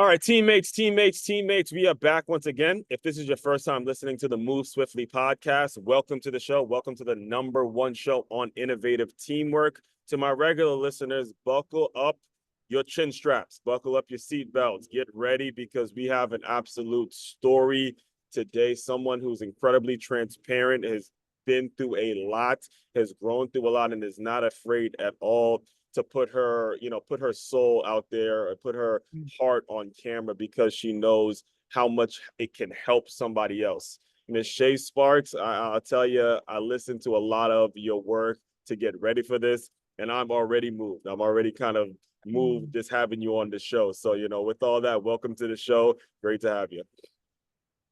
All right, teammates, we are back once again. If this is your first time listening to the Move Swiftly podcast, welcome to the show. Welcome to the #1 show on innovative teamwork. To my regular listeners, buckle up your chin straps, buckle up your seat belts, get ready because we have an absolute story today. Someone who's incredibly transparent, has been through a lot, has grown through a lot, and is not afraid at all to put her soul out there or put her heart on camera because she knows how much it can help somebody else. Miss Shā Sparks, I'll tell you, I listened to a lot of your work to get ready for this, and I'm already moved. I'm already kind of moved just having you on the show. So, with all that, welcome to the show. Great to have you.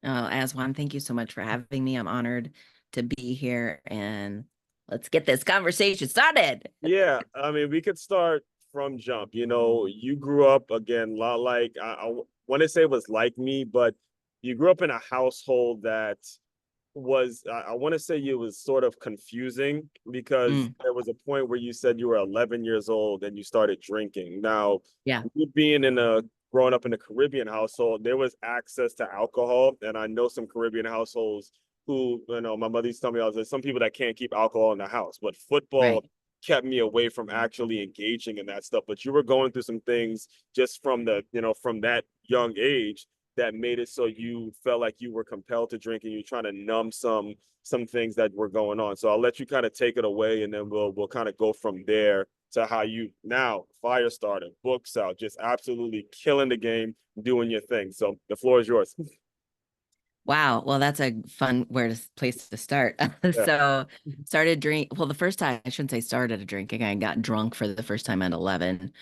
Aswan, thank you so much for having me. I'm honored to be here, and let's get this conversation started. Yeah, I mean, we could start from jump. You grew up again, a lot like I want to say it was like me, but you grew up in a household that was I want to say it was sort of confusing because there was a point where you said you were 11 years old and you started drinking. Now, Yeah. you being growing up in a Caribbean household, there was access to alcohol, and I know some Caribbean households who, my mother used to tell me, I was like, some people that can't keep alcohol in the house, but football kept me away from actually engaging in that stuff. But you were going through some things just from from that young age that made it so you felt like you were compelled to drink and you're trying to numb some things that were going on. So I'll let you kind of take it away, and then we'll kind of go from there to how you now fire started, books out, just absolutely killing the game, doing your thing. So the floor is yours. Wow. Well, that's a fun place to start. Yeah. So started drink. Well, the first time I shouldn't say started drinking. I got drunk for the first time at 11.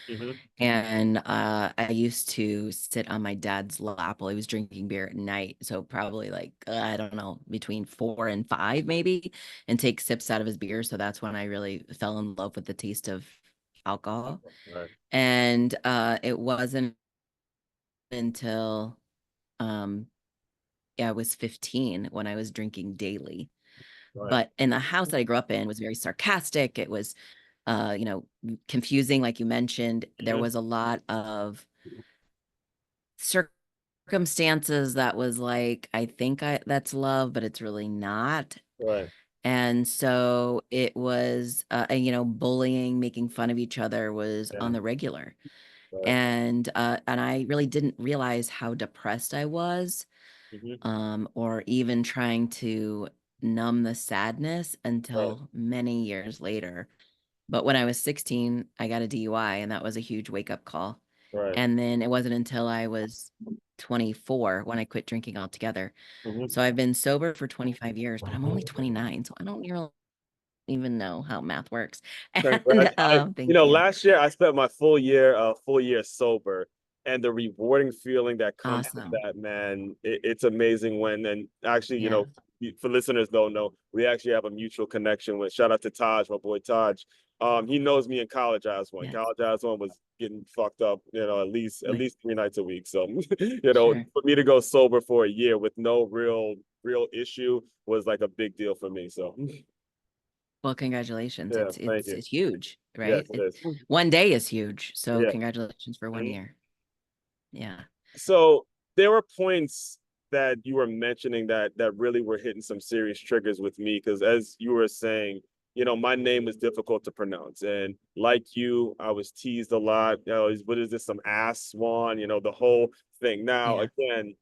And I used to sit on my dad's lap while he was drinking beer at night. So probably like, I don't know, between 4 and 5 maybe, and take sips out of his beer. So that's when I really fell in love with the taste of alcohol. Right. And it wasn't until I was 15 when I was drinking daily. Right. But in the house that I grew up in was very sarcastic. It was confusing, like you mentioned. There was a lot of circumstances that was like, I think that's love, but it's really not. Right. And so it was, bullying, making fun of each other was on the regular. Right. And I really didn't realize how depressed I was, or even trying to numb the sadness Right. until many years later. But when I was 16, I got a DUI, and that was a huge wake-up call. Right. And then it wasn't until I was 24 when I quit drinking altogether. So I've been sober for 25 years, but I'm only 29, so I don't really even know how math works. And Congrats. thank you. Last year I spent my full year sober, and the rewarding feeling that comes with Awesome. that, man, it's amazing and actually, Yeah. for listeners don't know, we actually have a mutual connection with, shout out to Taj, my boy Taj. He knows me in college as one. Yes. College as one was getting fucked up, at Right. least 3 nights a week. So, Sure. for me to go sober for a year with no real issue was like a big deal for me. So, Well, congratulations. yeah, It's thank it's you. it's huge, Yes, right? it is. One day is huge. So Yeah. congratulations for 1 year. Yeah. So there were points that you were mentioning that really were hitting some serious triggers with me because as you were saying, my name was difficult to pronounce, and like you, I was teased a lot. What is this? Some ass swan? The whole thing. Now Yeah. again,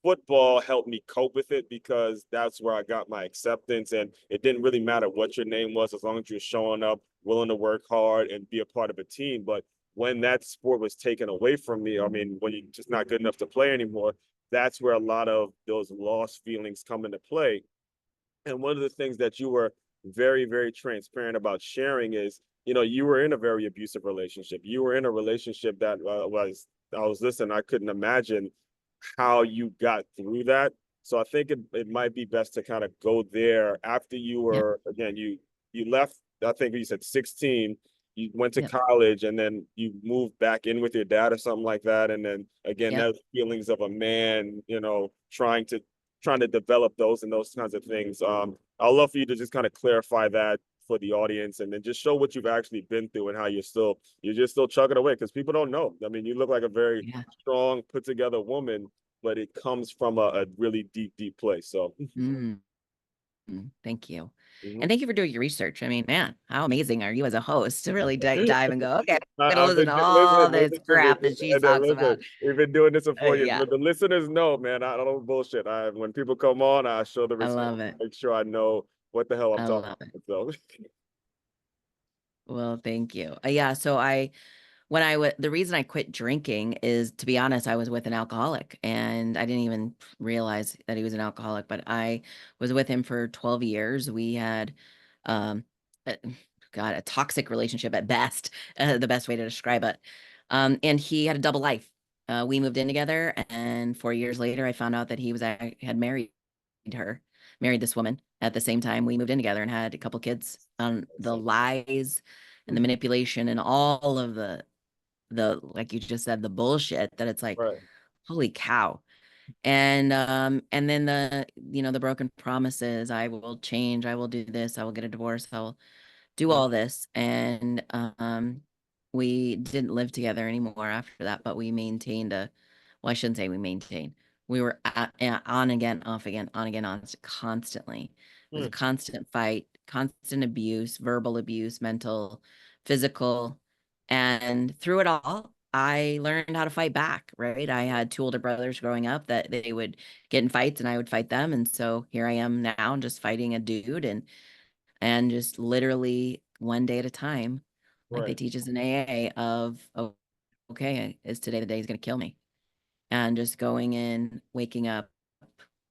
football helped me cope with it because that's where I got my acceptance, and it didn't really matter what your name was as long as you're showing up, willing to work hard, and be a part of a team. But when that sport was taken away from me, I mean, when you're just not good enough to play anymore, that's where a lot of those lost feelings come into play. And one of the things that you were very, very transparent about sharing is, you were in a very abusive relationship. You were in a relationship that I was listening, I couldn't imagine how you got through that. So I think it might be best to kind of go there after you Yep. were, again, you left, I think you said 16, you went to Yep. college, and then you moved back in with your dad or something like that. And then again, Yep. those feelings of a man, trying to develop those and those kinds of things. I'd love for you to just kind of clarify that for the audience, and then just show what you've actually been through and how you're just still chugging away, because people don't know. I mean, you look like a very strong, put together woman, but it comes from a really deep place. So Thank you. mhm. And thank you for doing your research. I mean, man, how amazing are you as a host to really dive and go, okay, I'm gonna I've listen been to all listen, this listen to me, crap that she and then talks listen. about. We've been doing this for 4 years, Yeah, but the listeners know, man. I don't bullshit. When people come on, I show the I respect, love it. make sure I know what the hell I'm I talking love it. about. So, Well, thank you. Yeah, so the reason I quit drinking is, to be honest, I was with an alcoholic and I didn't even realize that he was an alcoholic, but I was with him for 12 years. We had, um, a, God, a toxic relationship at best, the best way to describe it. And he had a double life. We moved in together, and 4 years later, I found out that I had her, married this woman at the same time we moved in together and had a couple kids. The lies and the manipulation and all of the like you just said, the bullshit that it's like, right. holy cow. And then the broken promises, I will change, I will do this, I will get a divorce, I will do all this. And we didn't live together anymore after that, but we maintained well, I shouldn't say we maintained. We were on again, off again, on again, on constantly. It was a constant fight, constant abuse, verbal abuse, mental, physical. And through it all, I learned how to fight back, right? I had two older brothers growing up that they would get in fights and I would fight them. And so here I am now just fighting a dude and just literally one day at a time, like they Right. teach us in AA of, oh, okay, is today the day he's going to kill me? And just going in, waking up,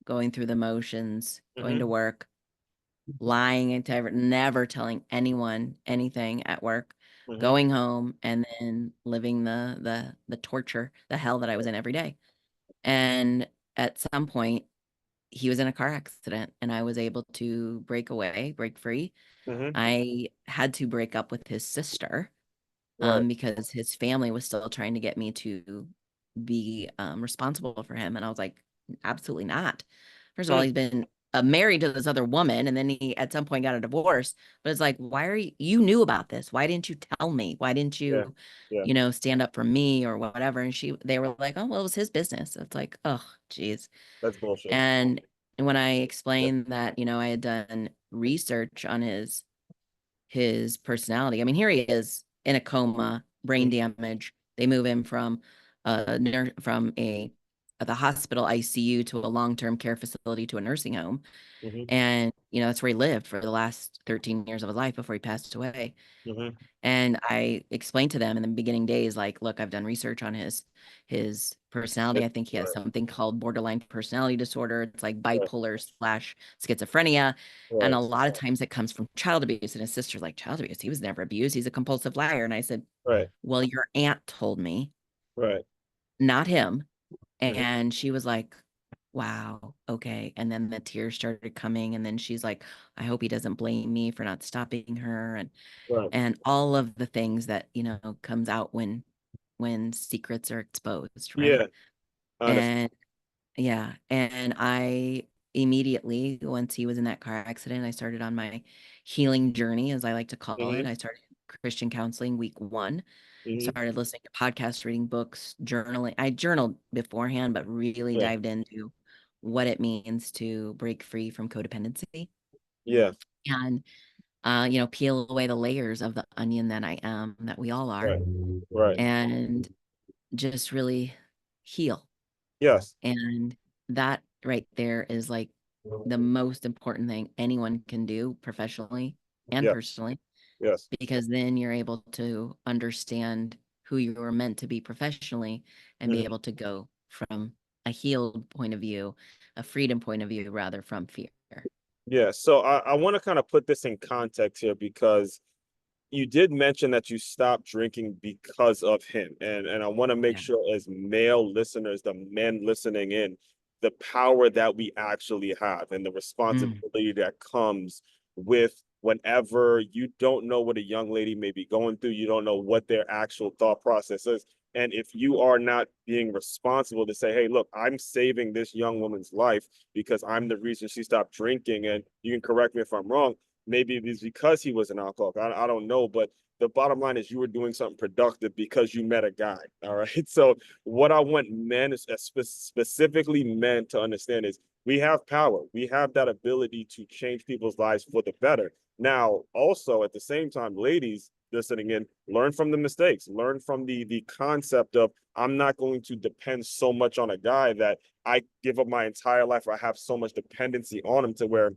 going through the motions, going to Mm-hmm. work, lying and never telling anyone anything at work, Mm-hmm. going home, and then living the torture, the hell that I was in every day. And at some point, he was in a car accident, and I was able to break free. Mm-hmm. I had to break up with his sister Right. because his family was still trying to get me to be responsible for him. And I was like, absolutely not. First of all, Mm. he's been married to this other woman, and then he at some point got a divorce. But it's like, why are you knew about this? Why didn't you tell me? Why didn't Yeah. you, Yeah. stand up for me or whatever? And they were like, oh, well, it was his business. It's like, oh, geez. That's bullshit. And when I Yeah. explained that, I had done research on his personality. I mean, here he is in a coma, brain damage. They move him from the hospital ICU to a long-term care facility to a nursing home. Mm-hmm. And, that's where he lived for the last 13 years of his life before he passed away. Mm-hmm. And I explained to them in the beginning days, like, look, I've done research on his personality. I think he has Right. something called borderline personality disorder. It's like Right. bipolar/schizophrenia. And a Right. lot of times it comes from child abuse. And his sister's like, child abuse? He was never abused. He's a compulsive liar. And I said, Right. well, your aunt told me, Right. not him. Mm-hmm. And she was like, wow, okay. And then the tears started coming. And then she's like, I hope he doesn't blame me for not stopping her. Right. And all of the things that comes out when secrets are exposed, right? Yeah. I understand. And yeah, and I immediately, once he was in that car accident, I started on my healing journey, as I like to call it. Mm-hmm. I started Christian counseling week 1, Mm-hmm. started listening to podcasts, reading books, journaling. I journaled beforehand, but really Yeah. dived into what it means to break free from codependency Yeah. and peel away the layers of the onion that I am, that we all are, Right. Right. and just really heal. Yes. And that right there is like the most important thing anyone can do professionally and Yeah. personally, Yes. because then you're able to understand who you were meant to be professionally and be Mm-hmm. able to go from a healed point of view, a freedom point of view, rather from fear. Yeah. So I want to kind of put this in context here, because you did mention that you stopped drinking because of him. And I want to make Yeah. sure, as male listeners, the men listening in, the power that we actually have and the Mm. responsibility that comes with whenever you don't know what a young lady may be going through, you don't know what their actual thought process is. And if you are not being responsible to say, hey, look, I'm saving this young woman's life because I'm the reason she stopped drinking, and you can correct me if I'm wrong, maybe it was because he was an alcoholic. I don't know, but the bottom line is you were doing something productive because you met a guy. All right. So what I want men, specifically men, to understand is we have power. We have that ability to change people's lives for the better. Now, also at the same time, ladies listening in, learn from the mistakes, learn from the concept of I'm not going to depend so much on a guy that I give up my entire life or I have so much dependency on him to where,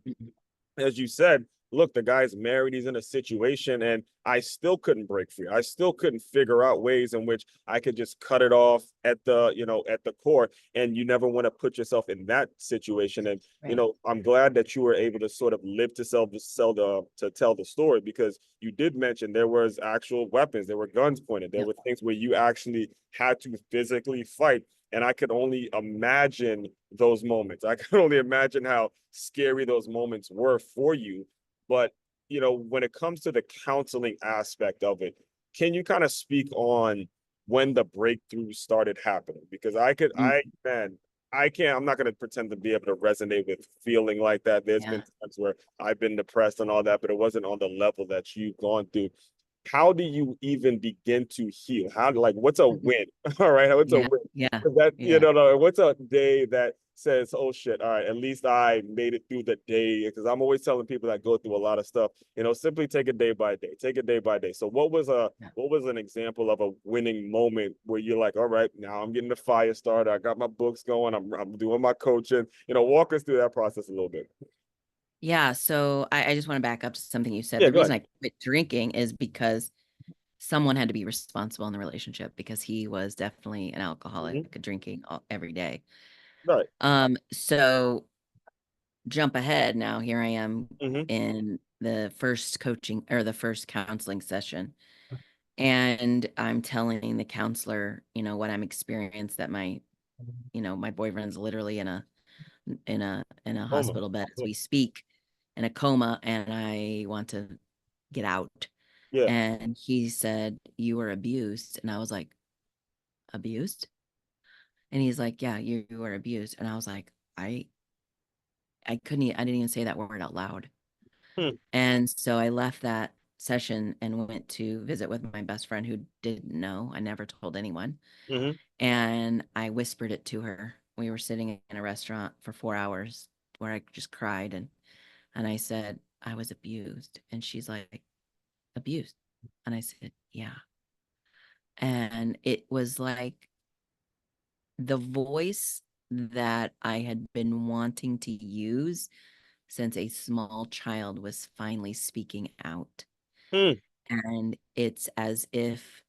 as you said, look, the guy's married, he's in a situation, and I still couldn't break free. I still couldn't figure out ways in which I could just cut it off at at the core. And you never want to put yourself in that situation. And Right. I'm glad that you were able to sort of live to tell the story, because you did mention there was actual weapons, there were guns pointed, there Yep. were things where you actually had to physically fight. And I could only imagine those moments. I could only imagine how scary those moments were for you. But, when it comes to the counseling aspect of it, can you kind of speak on when the breakthrough started happening? Because Mm, I can't, I'm not going to pretend to be able to resonate with feeling like that. There's been yeah. times where I've been depressed and all that, but it wasn't on the level that you've gone through. How do you even begin to heal? What's a Mhm. win? All right. What's a Yeah. win? Yeah. That, Yeah. no, what's a day that says, oh shit, all right, at least I made it through the day? Because I'm always telling people that go through a lot of stuff, simply take it day by day, take it day by day. So Yeah. what was an example of a winning moment where you're like, all right, now I'm getting the fire started. I got my books going. I'm doing my coaching. Walk us through that process a little bit. Yeah. So I just want to back up to something you said. Yeah, The go ahead. reason I quit drinking is because someone had to be responsible in the relationship because he was definitely an alcoholic, Mm-hmm. drinking every day. Right. So jump ahead now. Here I am Mm-hmm. in the first coaching or the first counseling session. And I'm telling the counselor, what I'm experienced that my boyfriend's literally in a Oh my. hospital bed as we speak, in a coma, and I want to get out. Yeah. And he said, "You were abused." And I was like, "Abused?" And he's like, "Yeah, you were abused." And I was like, I didn't even say that word out loud. Hmm. And so I left that session and went to visit with my best friend who didn't know. I never told anyone. Mm-hmm. And I whispered it to her. We were sitting in a restaurant for 4 hours where I just cried and I said, I was abused. And she's like, abused? And I said, yeah. And it was like the voice that I had been wanting to use since a small child was finally speaking out. Hmm. And it's as if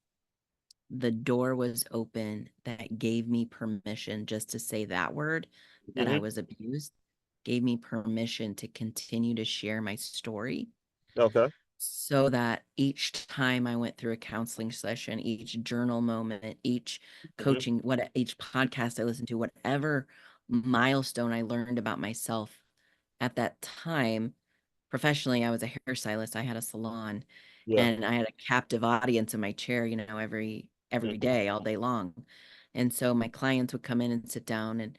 the door was open that gave me permission just to say that word, that I Mm-hmm. was abused, gave me permission to continue to share my story, Okay. so that each time I went through a counseling session, each journal moment, each Mm-hmm. coaching, each podcast I listened to, whatever milestone I learned about myself at that time. Professionally, I was a hairstylist. I had a salon Yeah. and I had a captive audience in my chair, every Mm-hmm. day, all day long. And so my clients would come in and sit down and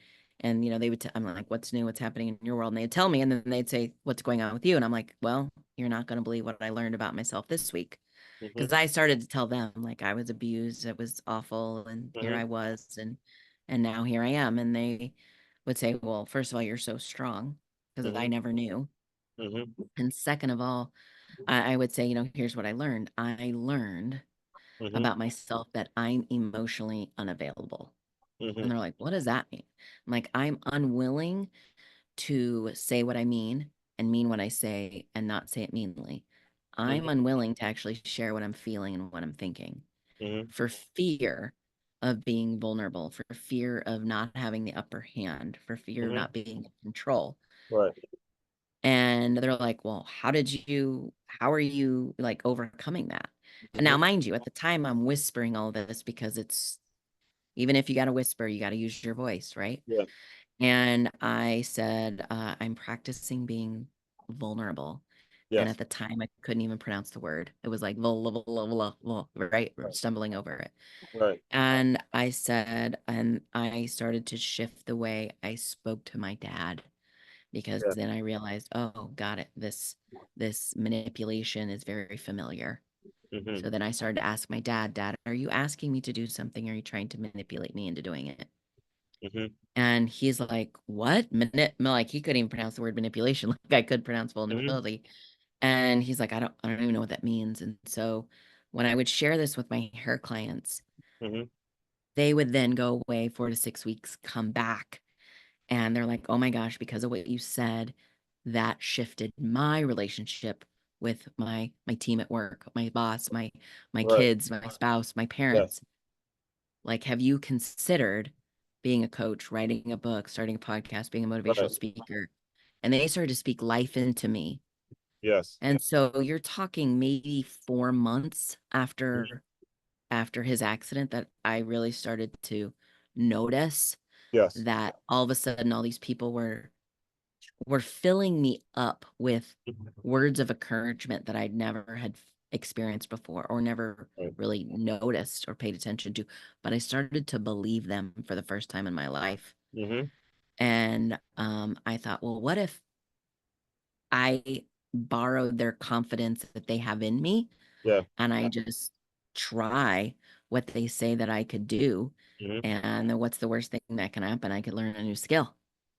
they would I'm like, what's new, what's happening in your world? And they'd tell me, and then they'd say, what's going on with you? And I'm like, well, you're not going to believe what I learned about myself this week. Mm-hmm. Because I started to tell them like I was abused, it was awful, and here Mm-hmm. I was, and now here I am. And they would say, well, first of all, you're so strong, because I Mm-hmm. never knew. Mm-hmm. And second of all, I would say, here's what I learned. I learned Mm-hmm. about myself that I'm emotionally unavailable. And Mm-hmm. they're like, what does that mean? I'm like, I'm unwilling to say what I mean what I say, and not say it meanly. I'm Mm-hmm. unwilling to actually share what I'm feeling and what I'm thinking Mm-hmm. for fear of being vulnerable, for fear of not having the upper hand, for fear of Mm-hmm. not being in control. Right. And they're like, well, how are you like overcoming that? And Mm-hmm. now, mind you, at the time, I'm whispering all this because even if you got to whisper, you got to use your voice, right? Yeah. And I said, I'm practicing being vulnerable. And Yes. at the time, I couldn't even pronounce the word. It was like, right? Right. Stumbling over it. Right. And I said, and I started to shift the way I spoke to my dad, because Yeah. then I realized, oh, got it. This manipulation is very familiar. Mm-hmm. So then I started to ask my dad, Dad, are you asking me to do something? Are you trying to manipulate me into doing it? Mm-hmm. And he's like, what? Like he couldn't even pronounce the word manipulation like I could pronounce Mm-hmm. vulnerability. And he's like, I don't even know what that means. And so when I would share this with my hair clients, Mm-hmm. they would then go away 4 to 6 weeks, come back, and they're like, oh my gosh, because of what you said, that shifted my relationship with my team at work, my boss, my Right. kids, my spouse, my Yes. parents. Like, have you considered being a coach, writing a book, starting a podcast, being a motivational Right. speaker? And they started to speak life into me. Yes. And so you're talking maybe 4 months Mhm. after his accident that I really started to notice Yes. that all of a sudden all these people were filling me up with words of encouragement that I'd never had experienced before or never Right. really noticed or paid attention to. But I started to believe them for the first time in my life. Mm-hmm. And I thought, well, what if I borrowed their confidence that they have in me Yeah. and I just try what they say that I could do? Mm-hmm. And what's the worst thing that can happen? I could learn a new skill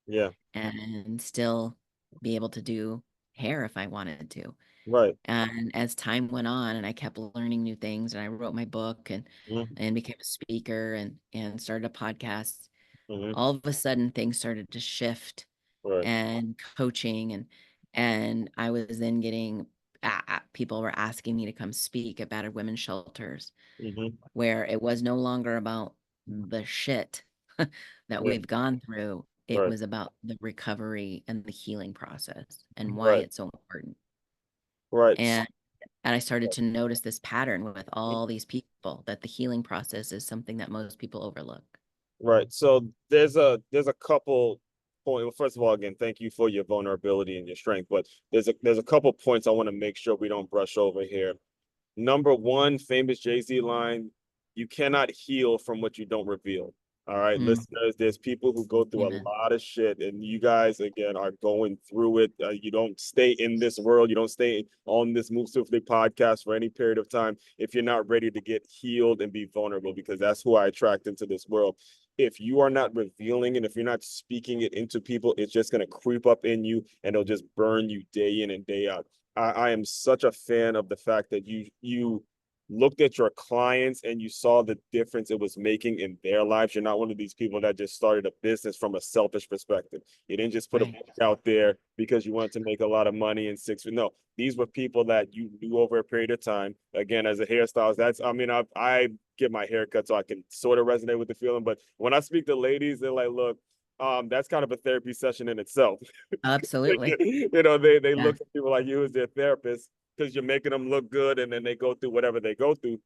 Yeah. and still be able to do hair if I wanted to. Right. And as time went on and I kept learning new things and I wrote my book Mm-hmm. and became a speaker and started a podcast, Mm-hmm. all of a sudden things started to shift Right. and coaching and I was then getting people were asking me to come speak at battered women's shelters Mm-hmm. where it was no longer about the shit that Yeah. we've gone through. It Right. was about the recovery and the healing process and why Right. it's so important. Right. And I started to notice this pattern with all these people that the healing process is something that most people overlook. Right. So there's a couple point. Well, first of all, again, thank you for your vulnerability and your strength. But there's a couple points I want to make sure we don't brush over here. Number one, famous Jay-Z line, you cannot heal from what you don't reveal. All right, Mm, listeners, there's people who go through a amen. lot of shit, and you guys, again, are going through it. You don't stay in this world. You don't stay on this Move Swiftly podcast for any period of time if you're not ready to get healed and be vulnerable, because that's who I attract into this world. If you are not revealing and if you're not speaking it into people, it's just going to creep up in you and it'll just burn you day in and day out. I am such a fan of the fact that you looked at your clients and you saw the difference it was making in their lives. You're not one of these people that just started a business from a selfish perspective. You didn't just put a Right. book out there because you wanted to make a lot of money in 6 weeks. No, these were people that you knew over a period of time. Again, as a hairstylist, that's I mean, I get my hair cut so I can sort of resonate with the feeling. But when I speak to ladies, they're like, look, that's kind of a therapy session in itself. Absolutely. They Yeah. look at people like you as their therapist because you're making them look good, and then they go through whatever they go through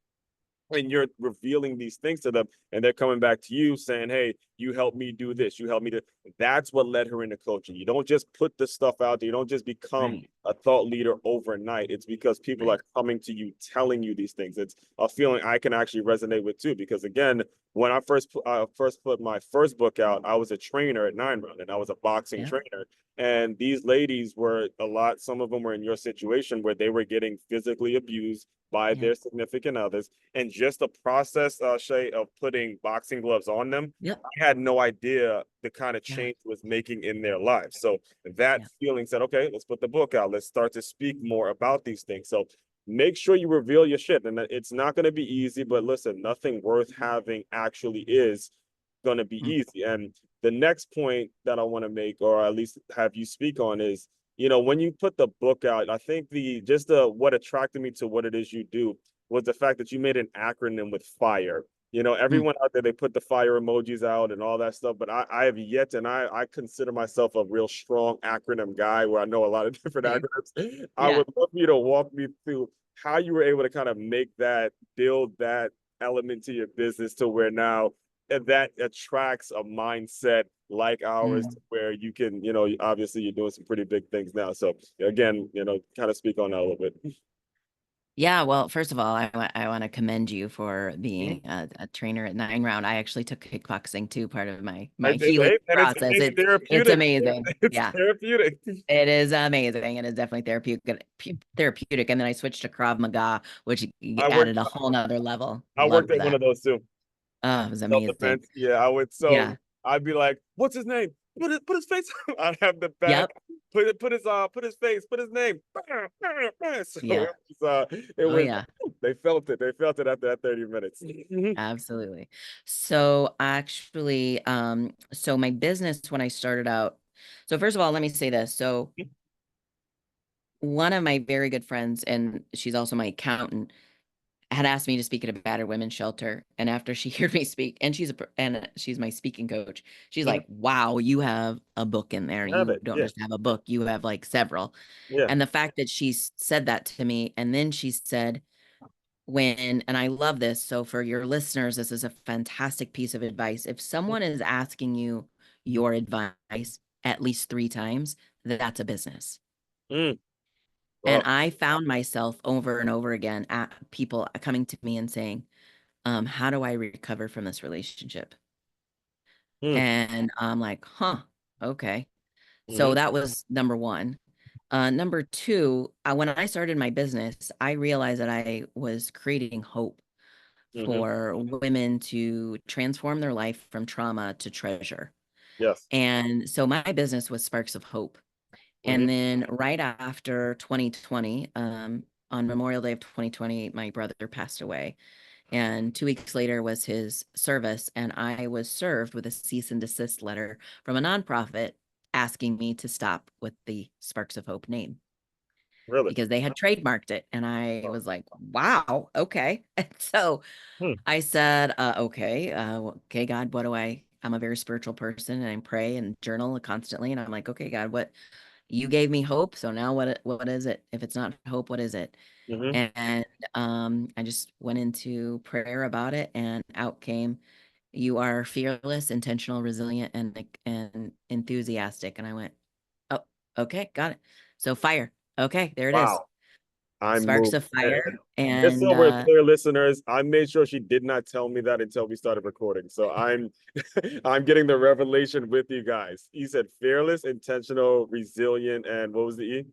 and you're revealing these things to them and they're coming back to you saying, hey, you helped me do this, you helped me to. That's what led her into coaching. You don't just put the stuff out there, you don't just become Right. a thought leader overnight. It's because people Right. are coming to you telling you these things. It's a feeling I can actually resonate with too, because again, when I first put my first book out, I was a trainer at 9 Run and I was a boxing Yeah. trainer, and these ladies were some of them were in your situation where they were getting physically abused by Yeah. their significant others, and just the process, Shay, of putting boxing gloves on them, Yep. I had no idea the kind of Yeah. change it was making in their lives. So that Yeah. feeling said, okay, let's put the book out. Let's start to speak more about these things. So make sure you reveal your shit. And it's not going to be easy, but listen, nothing worth having actually is going to be Mm, easy. And the next point that I want to make, or at least have you speak on, is when you put the book out, I think the what attracted me to what it is you do was the fact that you made an acronym with FIRE. mm, Everyone out there, they put the fire emojis out and all that stuff, but I have yet, and I consider myself a real strong acronym guy where I know a lot of different same. acronyms. I Yeah. would love you to walk me through how you were able to kind of build that element to your business to where now that attracts a mindset like ours Mm. where you can, obviously you're doing some pretty big things now. So again, kind of speak on that a little bit. Yeah, well, first of all, I want to commend you for Mhm. being a trainer at 9 Round. I actually took kickboxing too, part of my And, healing hey, and process. it's It's therapeutic. amazing. It's Yeah, therapeutic. it is amazing. It is definitely therapeutic. And then I switched to Krav Maga, which I worked added a whole nother level. I Love worked at one that. of those too. Oh, it was amazing. Self-defense. Yeah, I would. So Yeah. I'd be like, "What's his name? Put his face." I'd have the bag. Yep. Put his face. Put his name. So Yeah. it Oh was. yeah. They felt it. They felt it after that 30 minutes. Absolutely. So actually, so my business when I started out, so first of all, let me say this. So one of my very good friends, and she's also my accountant, had asked me to speak at a battered women's shelter. And after she heard me speak, and she's my speaking coach, she's Mhm. like, "Wow, you have a book in there. I have You it. don't Yeah. just have a book, you have like several." Yeah. And the fact that said that to me, and then she said, and I love this. So for your listeners, this is a fantastic piece of advice. If someone is asking you your advice at least 3 times, that's a business. Mm. And Well. I found myself over and over again at people coming to me and saying, how do I recover from this relationship? Mm. And I'm like, huh, okay. So Mm-hmm. that was number one. Number two, when I started my business, I realized that I was creating hope Mm-hmm. for women to transform their life from trauma to treasure. Yes. And so my business was Sparks of Hope. And Mm-hmm. then right after 2020, on Memorial Day of 2020, my brother passed away. And 2 weeks later was his service. And I was served with a cease and desist letter from a nonprofit asking me to stop with the Sparks of Hope name Really. because they had trademarked it. And I Oh. was like, wow, okay. And so Hmm. I said, okay, okay, God, I'm a very spiritual person and I pray and journal constantly. And I'm like, okay, God, what you gave me hope. So now what is it? If it's not hope, what is it? Mm-hmm. And I just went into prayer about it and out came, you are fearless, intentional, resilient, and enthusiastic. And I went, oh, okay, got it. So fire. Okay, there it is. Wow. I'm Sparks moved. of fire. Just And so we're clear, listeners, I made sure she did not tell me that until we started recording. So I'm I'm getting the revelation with you guys. You said fearless, intentional, resilient, and what was the E?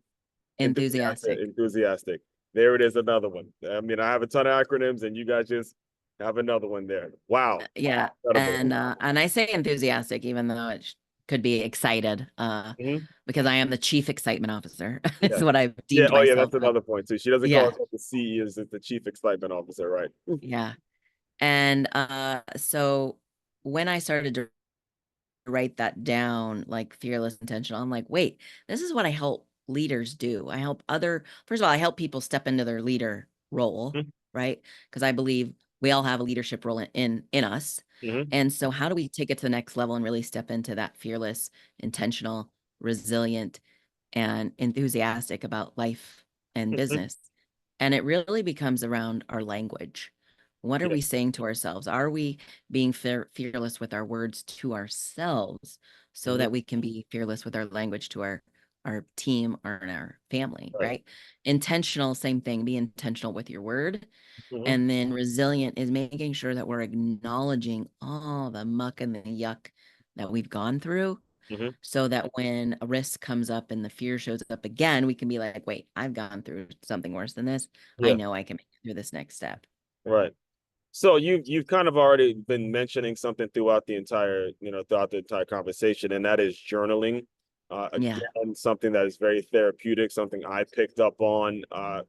Enthusiastic. enthusiastic. Enthusiastic. There it is, another one. I mean, I have a ton of acronyms, and you guys just have another one there. Wow. Yeah. Incredible. And I say enthusiastic, even though could be excited, Mhm. because I am the chief excitement officer. It's Yeah. what I've Yeah. deemed Oh, yeah. myself. That's another point too. She doesn't call Yeah. herself the CE, is the chief excitement officer, right? Yeah. And so when I started to write that down, like fearless intentional, I'm like, wait, this is what I help leaders do. First of all, I help people step into their leader role, right? Because I believe we all have a leadership role in us. Mm-hmm. And so how do we take it to the next level and really step into that fearless, intentional, resilient, and enthusiastic about life and Mm-hmm. business? And it really becomes around our language. What are Yeah. we saying to ourselves? Are we being fearless with our words to ourselves so Mm-hmm. that we can be fearless with our language to our team or our family, Right. right? Intentional, same thing. Be intentional with your word. Mm-hmm. And then resilient is making sure that we're acknowledging all the muck and the yuck that we've gone through Mm-hmm. so that when a risk comes up and the fear shows up again, we can be like, wait, I've gone through something worse than this. I Yeah. know I can make it through this next step. Right. So you've kind of already been mentioning something throughout throughout the entire conversation, and that is journaling. Yeah. Again, something that is very therapeutic, something I picked up on.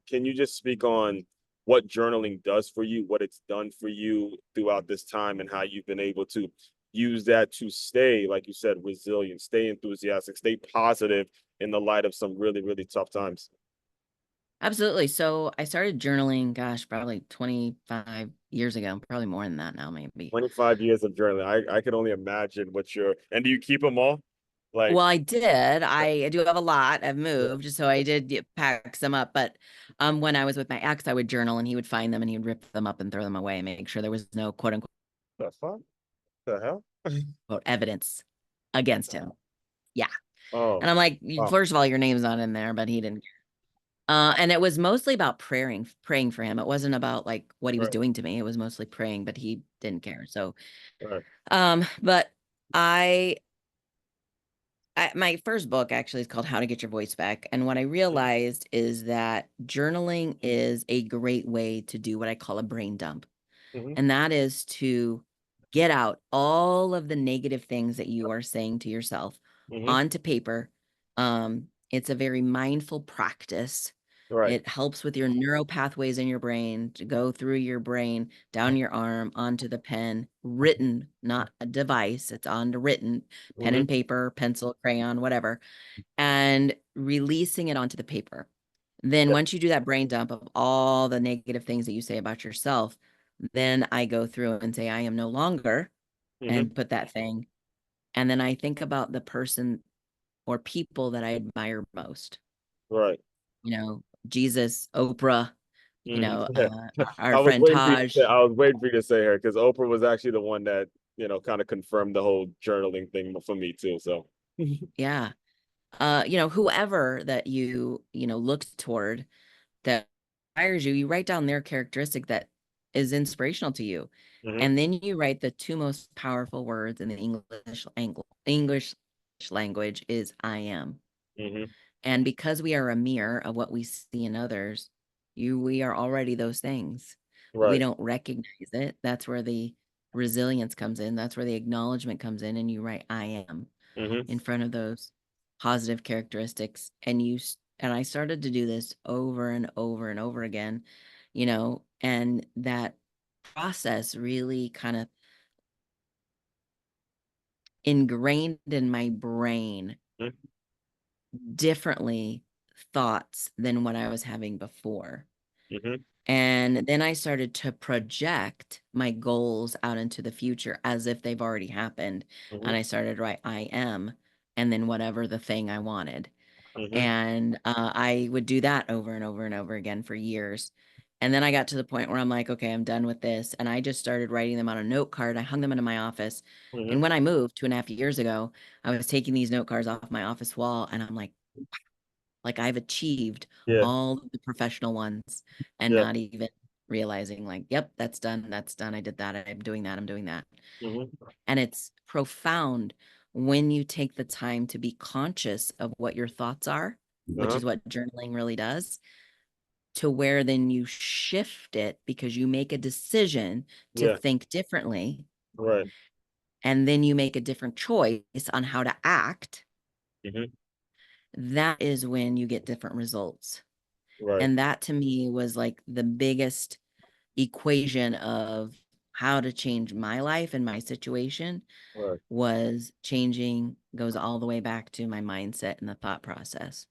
Can you just speak on what journaling does for you, what it's done for you throughout this time, and how you've been able to use that to stay, like you said, resilient, stay enthusiastic, stay positive in the light of some really, really tough times? Absolutely. So I started journaling, gosh, probably 25 years ago, probably more than that now, maybe. 25 years of journaling. I can only imagine and do you keep them all? Like, Well, I did. I do have a lot. I've yeah, moved, so I did pack some up. But when I was with my ex, I would journal and he would find them and he would rip them up and throw them away and make sure there was no quote the fuck? The hell? unquote evidence against him. Yeah. Oh, And I'm like, wow. first of all, your name's not in there, but he didn't. And it was mostly about praying for him. It wasn't about like what he was Right. doing to me. It was mostly praying, but he didn't care. So, Right. but I my first book actually is called How to Get Your Voice Back. And what I realized is that journaling is a great way to do what I call a brain dump. Mm-hmm. And that is to get out all of the negative things that you are saying to yourself Mm-hmm. onto paper. It's a very mindful practice. Right. It helps with your neural pathways in your brain to go through your brain, down your arm, onto the pen, written, not a device. It's on the written, pen Mm-hmm. and paper, pencil, crayon, whatever, and releasing it onto the paper. Then Yeah. once you do that brain dump of all the negative things that you say about yourself, then I go through and say, I am no longer, Mm-hmm. and put that thing. And then I think about the person or people that I admire most, Right. Jesus, Oprah, Mm-hmm. our I was friend waiting for you to say, Taj. I was waiting for you to say her because Oprah was actually the one that, kind of confirmed the whole journaling thing for me too. So, Yeah. Whoever that look toward that inspires you, you write down their characteristic that is inspirational to you. hmm And then you write the two most powerful words in the English language is I am. hmm And because we are a mirror of what we see in others, we are already those things, but we right. don't recognize it. That's where the resilience comes in. That's where the acknowledgement comes in. And you write I am hmm in front of those positive characteristics. And I started to do this over and over and over again, and that process really kind of ingrained in my brain differently thoughts than what I was having before. hmm And then I started to project my goals out into the future as if they've already happened. hmm And I started to write I am, and then whatever the thing I wanted. hmm And I would do that over and over and over again for years. And then I got to the point where I'm like, okay, I'm done with this. And I just started writing them on a note card. I hung them into my office. hmm And when I moved 2.5 years ago, I was taking these note cards off my office wall, and I'm like I've achieved Yeah. all of the professional ones and Yeah. not even realizing, like, yep, that's done. That's done. I did that. I'm doing that. I'm doing that. hmm And it's profound when you take the time to be conscious of what your thoughts are, which Uh-huh. is what journaling really does, to where then you shift it because you make a decision to Yeah. think differently. Right. And then you make a different choice on how to act. hmm That is when you get different results. Right. And that to me was like the biggest equation of how to change my life and my situation Right. was changing, goes all the way back to my mindset and the thought process.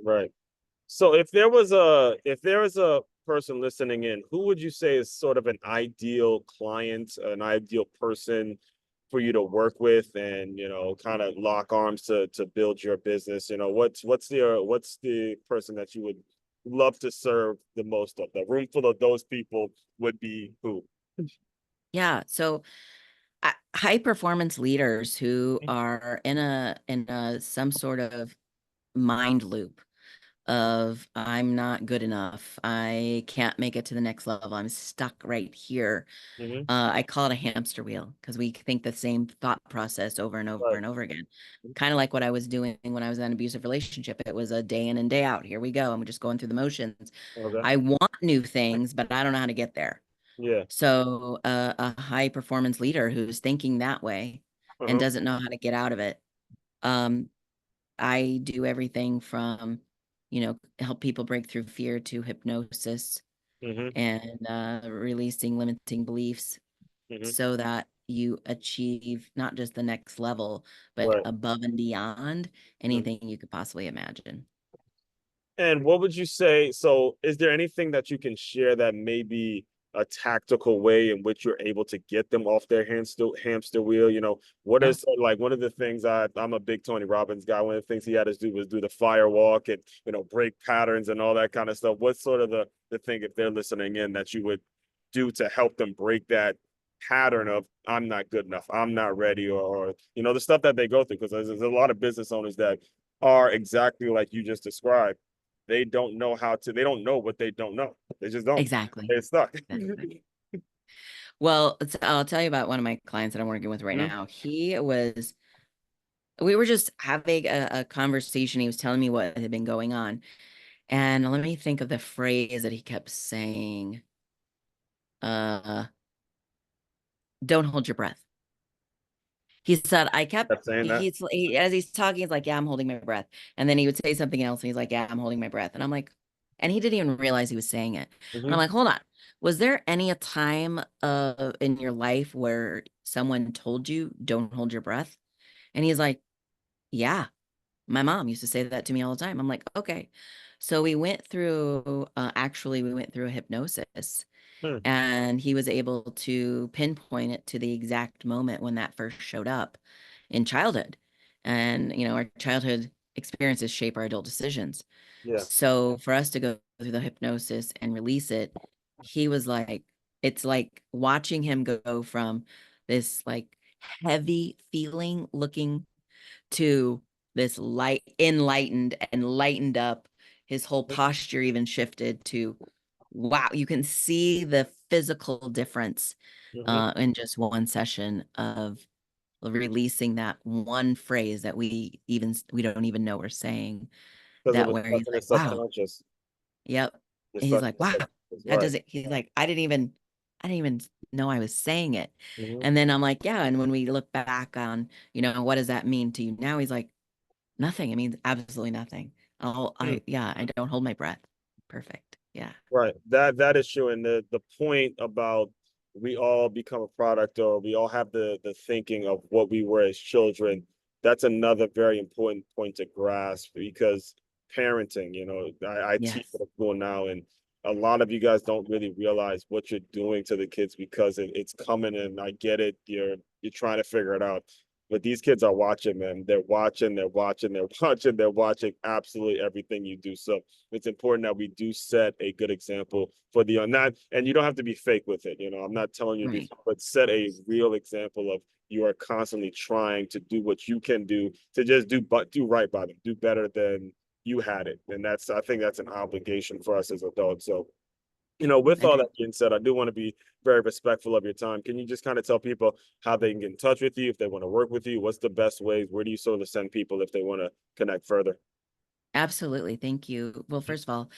Right. So if there was a person listening in, who would you say is sort of an ideal client, an ideal person for you to work with and, kind of lock arms to build your business? What's the person that you would love to serve the most of? The room full of those people would be who? Yeah. So high performance leaders who are in a some sort of mind loop of I'm not good enough. I can't make it to the next level. I'm stuck right here. Mm-hmm. I call it a hamster wheel because we think the same thought process over and over Right. and over again. Kind of like what I was doing when I was in an abusive relationship. It was a day in and day out. Here we go. I'm just going through the motions. Okay. I want new things, but I don't know how to get there. Yeah. So a high performance leader who's thinking that way and Uh-huh. doesn't know how to get out of it. Um, I do everything from, help people break through fear to hypnosis Mm-hmm. and releasing limiting beliefs Mm-hmm. so that you achieve not just the next level, but Right. above and beyond Mhm. anything you could possibly imagine. And what would you say? So, is there anything that you can share that may be a tactical way in which you're able to get them off their hamster wheel? What Yeah. is like one of the things I'm a big Tony Robbins guy. One of the things he had us do was do the fire walk and break patterns and all that kind of stuff. What's sort of the thing if they're listening in that you would do to help them break that pattern of I'm not good enough, I'm not ready, or the stuff that they go through because there's a lot of business owners that are exactly like you just described they don't know they don't know what they don't know. They just don't. Exactly. They're stuck. Exactly. Well, I'll tell you about one of my clients that I'm working with right Mhm. now. We were just having a conversation. He was telling me what had been going on. And let me think of the phrase that he kept saying. Uh, don't hold your breath. He said, Kept saying that. as he's talking, he's like, yeah, I'm holding my breath. And then he would say something else and he's like, yeah, I'm holding my breath. And I'm like, and he didn't even realize he was saying it. And I'm Hmm. like, hold on. Was there any a time in your life where someone told you don't hold your breath? And he's like, yeah, my mom used to say that to me all the time. I'm like, okay. So we went through a hypnosis Hmm. and he was able to pinpoint it to the exact moment when that first showed up in childhood. And, our childhood experiences shape our adult decisions. Yeah. So for us to go through the hypnosis and release it, he was like, it's like watching him go from this like heavy feeling looking to this light, enlightened and lightened up. His whole posture even shifted to, wow, you can see the physical difference Hmm. in just one session of releasing that one phrase that we don't even know we're saying, Because it that was where stuck he's in the like, wow, subconscious. yep. It's And he's stuck in like, the wow, subconscious. how Right. does it? He's like, I didn't even know I was saying it. Hmm. And then I'm like, yeah. And when we look back on, what does that mean to you now? He's like, nothing. It means absolutely nothing. Yeah, I don't hold my breath. Perfect. Yeah. Right. That is true. And the point about we all become a product, or we all have the thinking of what we were as children, that's another very important point to grasp, because parenting, I teach Yes. at a school now, and a lot of you guys don't really realize what you're doing to the kids, because it's coming, and I get it. You're trying to figure it out. But these kids are watching, man. They're watching, they're watching, they're watching, they're watching absolutely everything you do. So it's important that we do set a good example for the not, and you don't have to be fake with it. I'm not telling you to be, Right. but set a real example of you are constantly trying to do what you can do to just do right by them, do better than you had it. And I think that's an obligation for us as adults. So, with all Agreed. that being said, I do want to be very respectful of your time. Can you just kind of tell people how they can get in touch with you if they want to work with you? What's the best ways? Where do you sort of send people if they want to connect further? Absolutely. Thank you. Well, first of all,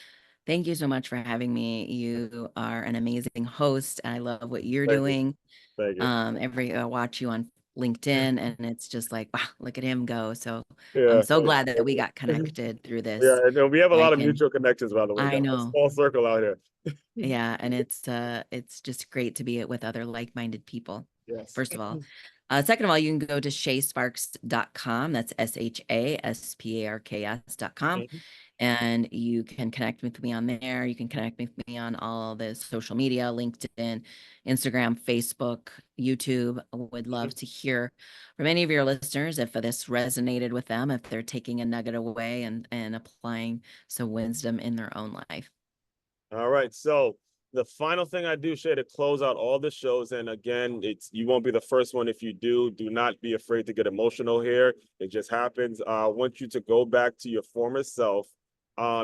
thank you so much for having me. You are an amazing host. I love what you're Thank you. doing. Thank you. I watch you on LinkedIn and it's just like, wow, look at him go. So I'm Yeah. so glad that we got connected through Yeah, this. and we have a I lot of can, mutual connections, by the way. I Got a know. small circle out here. Yeah, and it's just great to be with other like-minded people. Yes. First of all. Second of all, you can go to shasparks.com. That's SHASPARKS.com. Mhm. And you can connect with me on there. You can connect with me on all the social media, LinkedIn, Instagram, Facebook, YouTube. I would love to hear from any of your listeners if this resonated with them, if they're taking a nugget away and applying some wisdom in their own life. All right. So the final thing I do, Shay, to close out all the shows, and again, you won't be the first one if you do. Do not be afraid to get emotional here. It just happens. I want you to go back to your former self.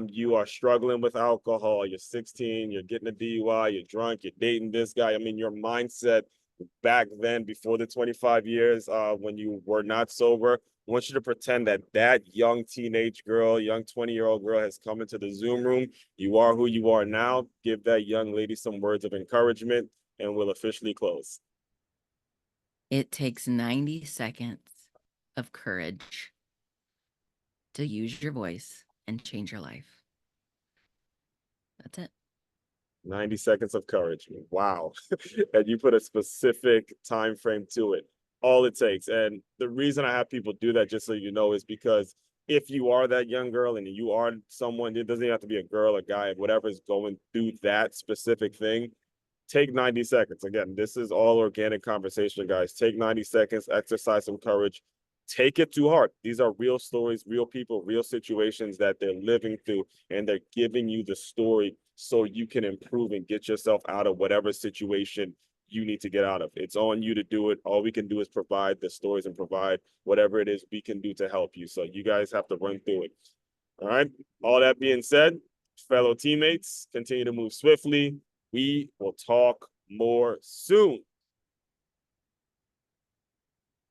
You are struggling with alcohol. You're 16. You're getting a DUI. You're drunk. You're dating this guy. I mean, your mindset back then, before the 25 years, when you were not sober. I want you to pretend that young teenage girl, young 20-year-old girl has come into the Zoom room. You are who you are now. Give that young lady some words of encouragement, and we'll officially close. It takes 90 seconds of courage to use your voice and change your life. That's it. 90 seconds of courage. Wow. And you put a specific time frame to it. All it takes. And the reason I have people do that, just so you know, is because if you are that young girl and you are someone, it doesn't have to be a girl, a guy, whatever is going through that specific thing, take 90 seconds. Again, this is all organic conversation, guys. Take 90 seconds, exercise some courage. Take it to heart. These are real stories, real people, real situations that they're living through, and they're giving you the story so you can improve and get yourself out of whatever situation you need to get out of. It's on you to do it. All we can do is provide the stories and provide whatever it is we can do to help you. So you guys have to run through it. All right. All that being said, fellow teammates, continue to move swiftly. We will talk more soon.